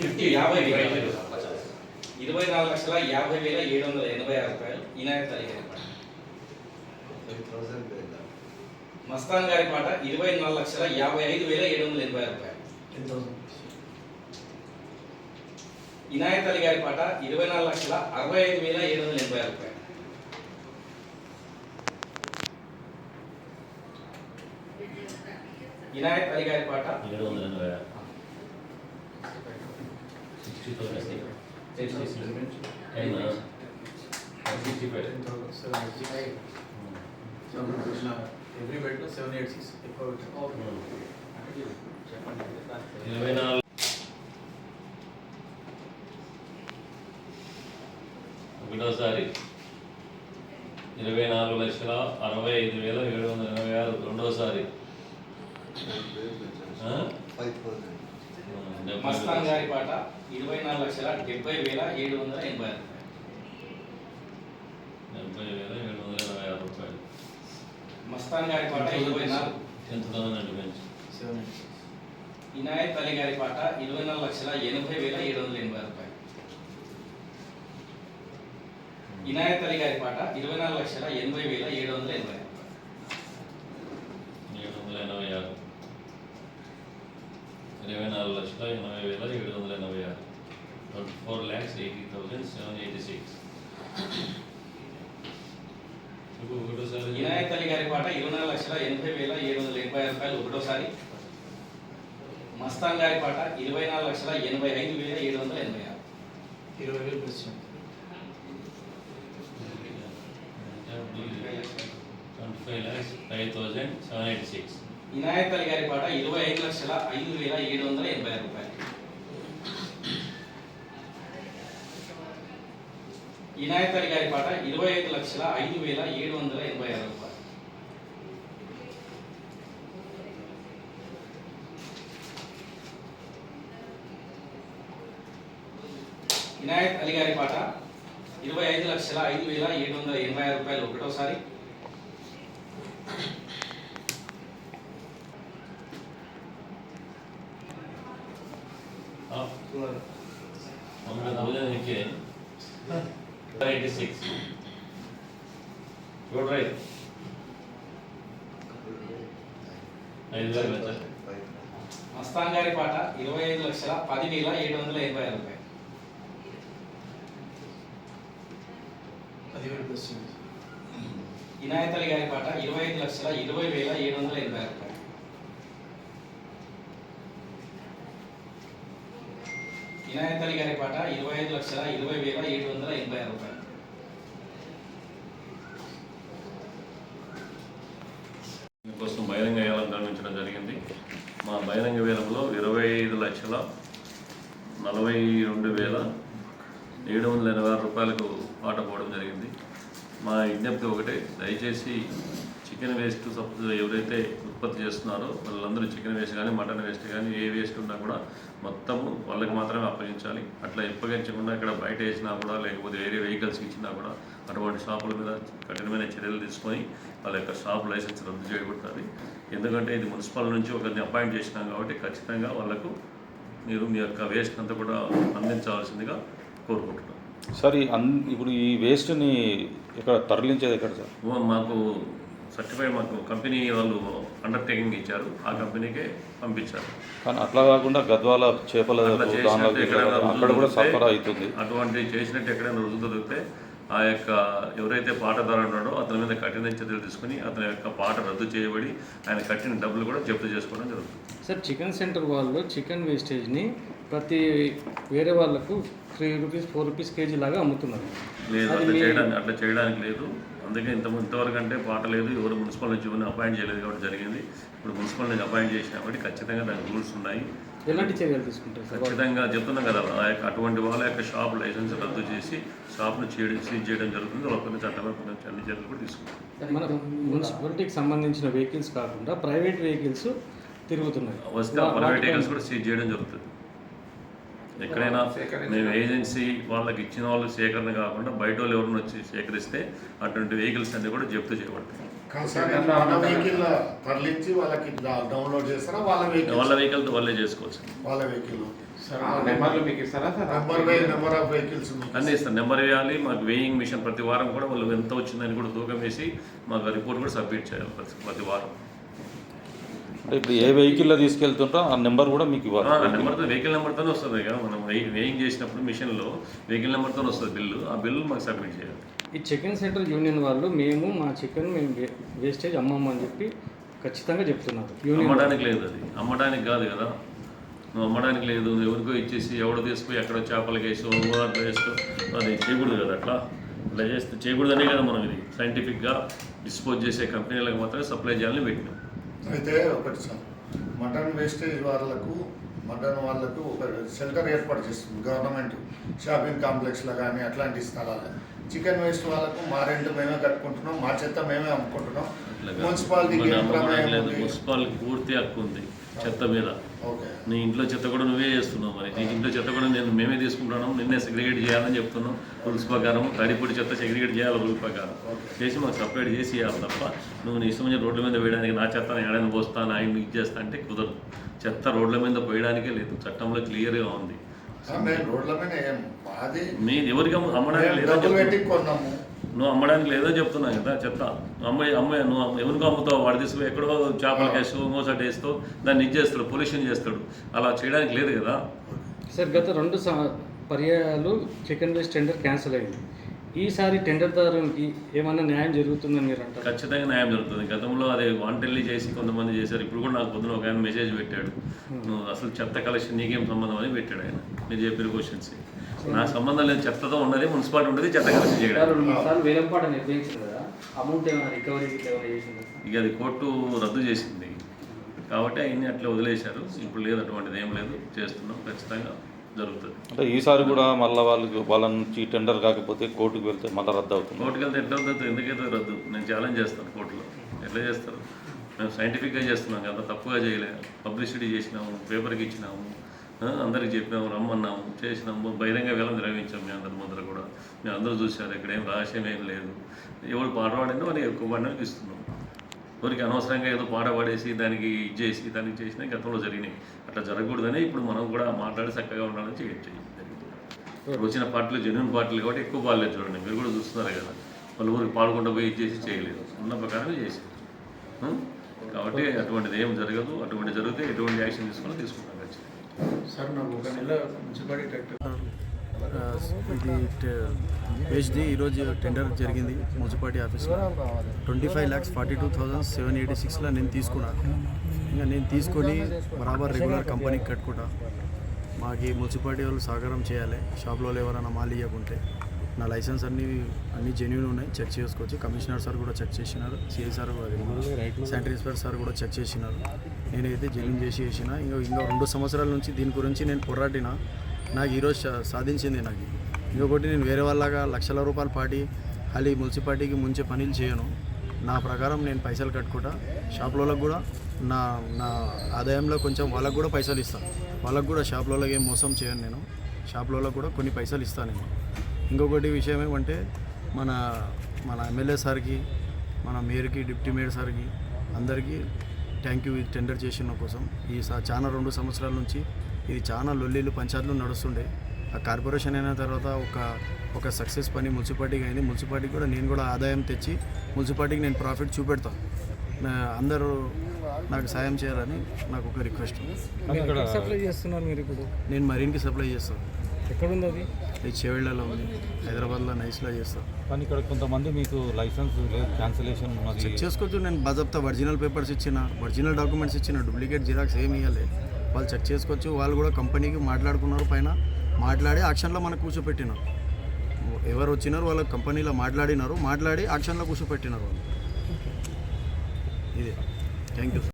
54,786 రూపాయలు ఇనాయత్ అలీ గారి పాట. మస్తాన్ గారి పాట 24,55,780 రూపాయలు. ఇనాయత్ అలీ గారి పాట 24,65,780 రూపాయలు. ఇనాయత్ అలీ గారి పాట ఒకటోసారి 24,65,786. రెండోసారి మస్తాన్ గారి పాట 24,70,780 రూపాయలు. 70,780 రూపాయలు. మస్తాన్ గారి పాట 24. ఇనాయత్ అలీ గారి పాట 24,80,780 రూపాయలు. ఇనాయత్ అలీ గారి పాట 24,80,780 రూపాయలు. 24,80,780. 24,80,786. ఇనాయత్ అలీ గారి పాట 24,80,780 రూపాయలు ఒకటోసారి. మస్తాన్ గారి పాట 24,85,780. 25,05,786. ఇనాయత్ అలీ గారి పాట 25,05,780 రూపాయలు. ఇనాయత్ అలీ గారి పాట 25,05,780 రూపాయలు. ఇనాయత్ అలీ గారి పాట 25,05,780 రూపాయలు ఒకటోసారి. మస్తాన్ గారి పాట 25,10,780 రూపాయలు. ఇనాయత్ అలీ గారి పాట 25,20,780 రూపాయలు. ఇనాయత్ అలీ గారి పాట 25,20,780 రూపాయలు. కోసం బహిరంగ వేలం నిర్మించడం జరిగింది. మా బహిరంగ వేలంలో 25,42,780 రూపాయలకు పాట పోవడం జరిగింది. మా విజ్ఞప్తి ఒకటే, దయచేసి చికెన్ వేస్ట్ ఎవరైతే ఉత్పత్తి చేస్తున్నారో వాళ్ళందరూ చికెన్ వేస్ట్ కానీ మటన్ వేస్ట్ కానీ ఏ వేస్ట్ ఉన్నా కూడా మొత్తము వాళ్ళకి మాత్రమే అప్పగించాలి. అట్లా అప్పగించకుండా ఇక్కడ బయట వేసినా కూడా లేకపోతే వేరే వెహికల్స్కి ఇచ్చినా కూడా అటువంటి షాపుల మీద కఠినమైన చర్యలు తీసుకొని వాళ్ళ యొక్క షాప్ లైసెన్స్ రద్దు చేయబడుతుంది. ఎందుకంటే ఇది మున్సిపల్ నుంచి ఒకరిని అపాయింట్ చేసినాం కాబట్టి ఖచ్చితంగా వాళ్ళకు మీరు మీ యొక్క వేస్ట్ అంతా కూడా అందించాల్సిందిగా కోరుకుంటున్నాం. సార్ ఇప్పుడు ఈ వేస్ట్ని ఇక్కడ తరలించేది ఎక్కడ సార్? మాకు సర్టిఫైడ్ మాకు కంపెనీ వాళ్ళు అండర్టేకింగ్ ఇచ్చారు, ఆ కంపెనీకే పంపించారు. కానీ అట్లా కాకుండా గద్వాల చేపల అక్కడ కూడా సఫర్ అవుతుంది. అటువంటి చేసినట్టు ఎక్కడైనా రుజువు దొరికితే ఆ యొక్క ఎవరైతే పాటదారు ఉన్నాడో అతని మీద కఠిన చర్యలు తీసుకుని అతని యొక్క పాట రద్దు చేయబడి ఆయన కట్టిన డబ్బులు కూడా జప్తు చేసుకోవడం జరుగుతుంది. సార్, చికెన్ సెంటర్ వాళ్ళు చికెన్ వేస్టేజ్ని ప్రతి వేరే వాళ్ళకు 3 రూపీస్ 4 రూపీస్ కేజీ లాగా అమ్ముతున్నారు. లేదు, అట్లా చేయడానికి లేదు. అందుకే ఇంతవరకు అంటే పాట లేదు, ఎవరు మున్సిపల్ నుంచి అపాయింట్ చేయలేదు కాబట్టి జరిగింది. ఇప్పుడు మున్సిపల్ నుంచి అపాయింట్ చేసినా కాబట్టి ఖచ్చితంగా దానికి రూల్స్ ఉన్నాయి. ఎలాంటి చర్యలు తీసుకుంటారు? ఖచ్చితంగా చెప్తున్నాం కదా, ఆ యొక్క అటువంటి వాళ్ళ యొక్క షాప్ లైసెన్స్ రద్దు చేసి షాప్ను సీజ్ చేయడం జరుగుతుంది. వాళ్ళ చట్టమైన అన్ని చర్యలు కూడా తీసుకుంటాం. మన మున్సిపాలిటీకి సంబంధించిన వెహికల్స్ కాకుండా ప్రైవేట్ వెహికల్స్ తిరుగుతున్నాయి, వస్తే ప్రైవేట్ వెహికల్స్ కూడా సీజ్ చేయడం జరుగుతుంది. ఎక్కడైనా మేము ఏజెన్సీ వాళ్ళకి ఇచ్చిన వాళ్ళు సేకరణ కాకుండా బయట వాళ్ళు ఎవరిని వచ్చి సేకరిస్తే అటువంటి వెహికల్స్ అన్ని కూడా జప్తు చేయబడతాయి. తరలించి వాళ్ళకి డౌన్లోడ్ చేస్తారా? వాళ్ళ వెహికల్ వాళ్ళే చేసుకోవచ్చు. వాళ్ళ వెహికల్ నెంబర్లు మీకు ఇస్తారా సార్? నెంబర్ ఆఫ్ వెహికల్స్ అన్నీ ఇస్తాను. నెంబర్ వేయాలి, మాకు వేయింగ్ మిషన్ ప్రతి వారం కూడా వాళ్ళు ఎంత వచ్చిందని కూడా తూకం వేసి మాకు రిపోర్ట్ కూడా సబ్మిట్ చేయాలి ప్రతి వారం. అంటే ఇప్పుడు ఏ వెహికల్లో తీసుకెళ్తుంటో ఆ నెంబర్ కూడా మీకు ఇవ్వాలి. నెంబర్తో వెహికల్ నెంబర్తోనే వస్తుంది కదా, మనం వేయింగ్ చేసినప్పుడు మిషన్లో వెహికల్ నెంబర్తో వస్తుంది బిల్లు, ఆ బిల్లు మాకు సబ్మిట్ చేయాలి. ఈ చికెన్ సెంటర్ యూనియన్ వాళ్ళు మేము వేస్టేజ్ అమ్మమ్మ అని చెప్పి ఖచ్చితంగా చెప్తున్నారు. అమ్మడానికి లేదు, అది అమ్మడానికి కాదు కదా, నువ్వు అమ్మడానికి లేదు, నువ్వు ఎవరికో ఇచ్చేసి ఎవడో తీసుకుపోయి ఎక్కడో చేపలకి వేసి అట్లా వేస్తూ అది చేయకూడదు కదా, అట్లా చేస్తే చేయకూడదనే కదా మనం ఇది సైంటిఫిక్గా డిస్పోజ్ చేసే కంపెనీలకు మాత్రమే సప్లై చేయాలని పెట్టినాం. అయితే ఒకటి సార్, మటన్ వేస్టేజ్ వాళ్ళకు ఒక షెల్టర్ ఏర్పాటు చేస్తుంది గవర్నమెంట్, షాపింగ్ కాంప్లెక్స్లో కానీ అట్లాంటి స్థలాలు. చికెన్ వేస్ట్ వాళ్ళకు మా రెంట్ మేమే కట్టుకుంటున్నాం, మా చెత్త మేమే అమ్ముకుంటున్నాం. మున్సిపాలిటీకి మున్సిపాలిటీకి పూర్తి హక్కు ఉంది చెత్త మీద. ఓకే, నీ ఇంట్లో చెత్త కూడా నువ్వే చేస్తున్నావు, మరి నీ ఇంట్లో చెత్త కూడా మేమే తీసుకుంటున్నాం, నిన్నే సెగ్రిగేట్ చేయాలని చెప్తున్నాం రూల్స్ ప్రకారం. తడిపొడి చెత్త సెగ్రిగేట్ చేయాలి రూల్ ప్రకారం, చేసి మాకు సపరేట్ చేసి ఇవ్వాలి తప్ప నువ్వు నీ ఇష్టం రోడ్ల మీద వేయడానికి నా చెత్త ఎడైనా పోస్తాను ఆయన ఇది చేస్తా అంటే కుదరదు. చెత్త రోడ్ల మీద పోయడానికే లేదు, చట్టంలో క్లియర్గా ఉంది. రోడ్ల మీద మీరు ఎవరికి అమ్మడానికి లేదో కొన్నాము, నువ్వు అమ్మడానికి లేదో చెప్తున్నావు కదా చెత్త. అమ్మాయి నువ్వు ఎవరికి అమ్ముతావు, వాడు తీసుకుని ఎక్కడో చేపలకి వేస్తావు, మోసటి వేస్తావు, దాన్ని ఇది చేస్తాడు, పొల్యూషన్ చేస్తాడు. అలా చేయడానికి లేదు కదా సార్. గత 2 పర్యాయాలు చికెన్ వేస్ట్ టెండర్ క్యాన్సిల్ అయింది. ఈసారి టెండర్దారునికి ఏమన్నా న్యాయం జరుగుతుందని మీరు అంటారు? ఖచ్చితంగా న్యాయం జరుగుతుంది. గతంలో అది వాంటెల్లి చేసి కొంతమంది చేశారు. ఇప్పుడు కూడా నాకు పొద్దున ఒక ఆయన మెసేజ్ పెట్టాడు, నువ్వు అసలు చెత్త కలెక్షన్ నీకేం సంబంధం అని పెట్టాడు ఆయన. మీరు చెప్పిన క్వశ్చన్స్ నాకు సంబంధం లేదు, చెత్తతో ఉన్నది మున్సిపాలిటీ ఉంటుంది, చెత్త కలెక్షన్ చేయడం. ఇక అది కోర్టు రద్దు చేసింది కాబట్టి ఆయన్ని అట్లా వదిలేశారు. ఇప్పుడు లేదు, అటువంటిది ఏం లేదు, చేస్తున్నాం, ఖచ్చితంగా జరుగుతుంది. అంటే ఈసారి కూడా మళ్ళీ వాళ్ళ నుంచి టెండర్ కాకపోతే కోర్టుకు వెళ్తే మళ్ళీ రద్దు అవుతుంది. కోర్టుకు వెళ్తే ఎట్లా అవుతుంది, ఎందుకైతే రద్దు? నేను ఛాలెంజ్ చేస్తాను కోర్టులో. ఎట్లా చేస్తారు? మేము సైంటిఫిక్గా చేస్తున్నాం కదా, తప్పుగా చేయలేదు. పబ్లిసిటీ చేసినాము, పేపర్కి ఇచ్చినాము, అందరికి చెప్పినాము, రమ్మన్నాము, చేసినాము, బహిరంగ వేలం నిర్వహించాము. మీ అందరి ముందర కూడా మేము అందరూ చూశారు, ఇక్కడ ఏం రహస్యం ఏం లేదు. ఎవరు పాట పాడిందో వాడికి ఎక్కువ పడడానికి ఇస్తున్నాం. ఎవరికి అనవసరంగా ఏదో పాట పాడేసి దానికి ఇది చేసి దానికి చేసినా గతంలో జరిగినాయి. అట్లా జరగకూడదని ఇప్పుడు మనం కూడా మాట్లాడి చక్కగా ఉండాలని చేయొచ్చు. వచ్చిన పార్టీలు జెన్యున్ పార్టీలు కాబట్టి ఎక్కువ పాడలేదు. చూడండి, మీరు కూడా చూస్తున్నారు కదా, వాళ్ళు ఊరికి పాడుకుంటూ పోయి ఇచ్చేసి చేయలేదు, ఉన్న ప్రకారం చేసి. కాబట్టి అటువంటిది ఏం జరగదు. అటువంటి జరిగితే ఎటువంటి యాక్షన్ తీసుకుంటాం. సార్ నాకు ఒక నెల మున్సిపాలిటీ ఇది పేజ్ది ఈరోజు టెండర్ జరిగింది మున్సిపాలిటీ ఆఫీస్లో. 25,42,786లో నేను తీసుకున్నాను. ఇంకా నేను తీసుకొని బరాబర్ రెగ్యులర్ కంపెనీకి కట్టుకుంటా. మాకు ఈ మున్సిపాలిటీ వాళ్ళు సహకారం చేయాలి. షాప్లో ఎవరైనా మాల్ ఇవ్వకుంటే నా లైసెన్స్ అన్నీ జెన్యూన్ ఉన్నాయి, చెక్ చేసుకోవచ్చు. కమిషనర్ సార్ కూడా చెక్ చేసినారు, సిఐ సార్ కూడా, శానిటరీ ఇన్స్పెక్టర్ సార్ కూడా చెక్ చేసినారు. నేనైతే జెన్యూన్ చేసిన. ఇంకా 2 సంవత్సరాల నుంచి దీని గురించి నేను పోరాడిన. నాకు ఈరోజు సాధించింది. నాకు ఇంకొకటి, నేను వేరే వాళ్ళగా లక్షల రూపాయలు పాటి ఖాళీ మున్సిపాలిటీకి ముంచే పనులు చేయను. నా ప్రకారం నేను పైసలు కట్టుకుంటా. షాప్లోకి కూడా నా ఆదాయంలో కొంచెం వాళ్ళకు కూడా పైసలు ఇస్తాను. వాళ్ళకు కూడా షాప్లోకి ఏం మోసం చేయను నేను. షాప్లోకి కూడా కొన్ని పైసలు ఇస్తాను నేను. ఇంకొకటి విషయం ఏమంటే, మన ఎమ్మెల్యే సార్కి, మన మేయర్కి, డిప్యూటీ మేయర్ సార్కి అందరికీ థ్యాంక్ యూ. టెండర్ చేసిన కోసం ఈ చాలా 2 సంవత్సరాల నుంచి ఇది చాలా లొల్లీలు పంచాయతీలు నడుస్తుండే. ఆ కార్పొరేషన్ అయిన తర్వాత ఒక సక్సెస్ పని మున్సిపాలిటీకి అయింది. మున్సిపాలిటీకి కూడా నేను కూడా ఆదాయం తెచ్చి మున్సిపాలిటీకి నేను ప్రాఫిట్ చూపెడతాను. అందరూ నాకు సాయం చేయాలని నాకు ఒక రిక్వెస్ట్. సప్లై చేస్తున్నారు మీరు ఇప్పుడు? నేను మరీన్కి సప్లై చేస్తాను. ఎక్కడుంది అది? ఇది చేవెళ్ళలో ఉంది, హైదరాబాద్లో నైస్లో చేస్తాను. కానీ ఇక్కడ కొంతమంది మీకు లైసెన్స్ లేదు, క్యాన్సిలేషన్ చెక్ చేసుకోవచ్చు. నేను బాజాప్తా ఒరిజినల్ పేపర్స్ ఇచ్చిన, ఒరిజినల్ డాక్యుమెంట్స్ ఇచ్చిన, డూప్లికేట్ జిరాక్స్ ఏమి ఇవ్వలేదు. వాళ్ళు చెక్ చేసుకోవచ్చు. వాళ్ళు కూడా కంపెనీకి మాట్లాడుకున్నారు, పైన మాట్లాడి యాక్షన్లో మనకు కూర్చోపెట్టినారు. ఎవరు వచ్చినారు వాళ్ళ కంపెనీలో మాట్లాడి యాక్షన్లో కూర్చోపెట్టినారు వాళ్ళు. ఇదే. Thank you.